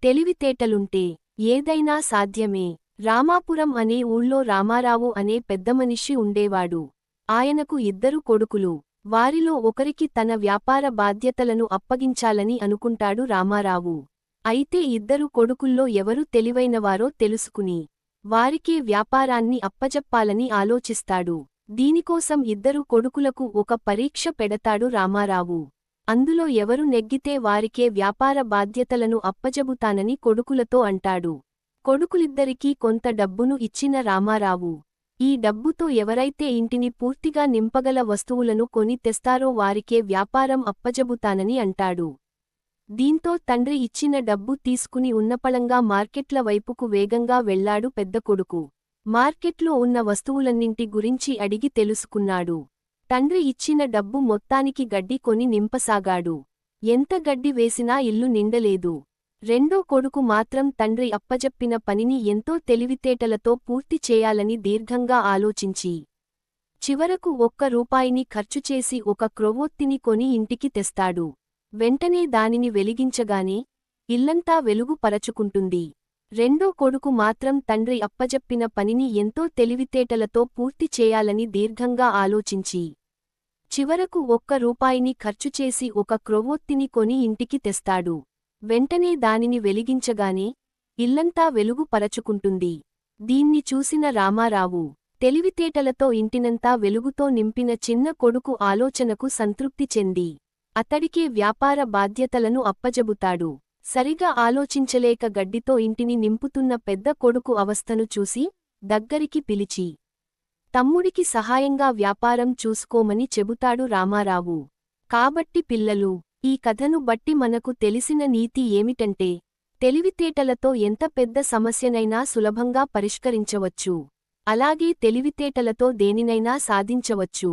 తెలివితేటలుంటే ఏదైనా సాధ్యమే. రామాపురం అనే ఊళ్ళో రామారావు అనే పెద్దమనిషి ఉండేవాడు. ఆయనకు ఇద్దరు కొడుకులు. వారిలో ఒకరికి తన వ్యాపార బాధ్యతలను అప్పగించాలని అనుకుంటాడు రామారావు. అయితే ఇద్దరు కొడుకుల్లో ఎవరు తెలివైనవారో తెలుసుకుని వారికే వ్యాపారాన్ని అప్పజెప్పాలని ఆలోచిస్తాడు. దీనికోసం ఇద్దరు కొడుకులకు ఒక పరీక్ష పెడతాడు రామారావు. అందులో ఎవరు నెగ్గితే వారికే వ్యాపార బాధ్యతలను అప్పజెబుతానని కొడుకులతో అంటాడు. కొడుకులిద్దరికీ కొంత డబ్బును ఇచ్చిన రామారావు ఈ డబ్బుతో ఎవరైతే ఇంటిని పూర్తిగా నింపగల వస్తువులను కొని తెస్తారో వారికే వ్యాపారం అప్పజెబుతానని అంటాడు. దీంతో తండ్రి ఇచ్చిన డబ్బు తీసుకుని ఉన్నపళంగా మార్కెట్ల వైపుకు వేగంగా వెళ్లాడు పెద్ద కొడుకు. మార్కెట్లో ఉన్న వస్తువులన్నింటి గురించి అడిగి తెలుసుకున్నాడు. తండ్రి ఇచ్చిన డబ్బు మొత్తానికి గడ్డి కొని నింపసాగాడు. ఎంత గడ్డి వేసినా ఇల్లు నిండలేదు. రెండో కొడుకు మాత్రం తండ్రి అప్పజెప్పిన పనిని ఎంతో తెలివితేటలతో పూర్తి చేయాలని దీర్ఘంగా ఆలోచించి చివరకు ₹1 ఖర్చుచేసి ఒక క్రొవ్వొత్తిని కొని ఇంటికి తెస్తాడు. వెంటనే దానిని వెలిగించగానే ఇల్లంతా వెలుగు పరచుకుంటుంది. రెండో కొడుకు మాత్రం తండ్రి అప్పజెప్పిన పనిని ఎంతో తెలివితేటలతో పూర్తి చేయాలని దీర్ఘంగా ఆలోచించి చివరకు ₹1 ఖర్చుచేసి ఒక క్రొవ్వొత్తిని కొని ఇంటికి తెస్తాడు. వెంటనే దానిని వెలిగించగానే ఇల్లంతా వెలుగు పరచుకుంటుంది. దీన్ని చూసిన రామారావు తెలివితేటలతో ఇంటినంతా వెలుగుతో నింపిన చిన్న కొడుకు ఆలోచనకు సంతృప్తి చెంది అతడికే వ్యాపార బాధ్యతలను అప్పజెబుతాడు. సరిగా ఆలోచించలేక గడ్డితో ఇంటిని నింపుతున్న పెద్ద కొడుకు అవస్థను చూసి దగ్గరికి పిలిచి తమ్ముడికి సహాయంగా వ్యాపారం చూసుకోమని చెబుతాడు రామారావు. కాబట్టి పిల్లలు, ఈ కథను బట్టి మనకు తెలిసిన నీతి ఏమిటంటే తెలివితేటలతో ఎంత పెద్ద సమస్యనైనా సులభంగా పరిష్కరించవచ్చు. అలాగే తెలివితేటలతో దేనినైనా సాధించవచ్చు.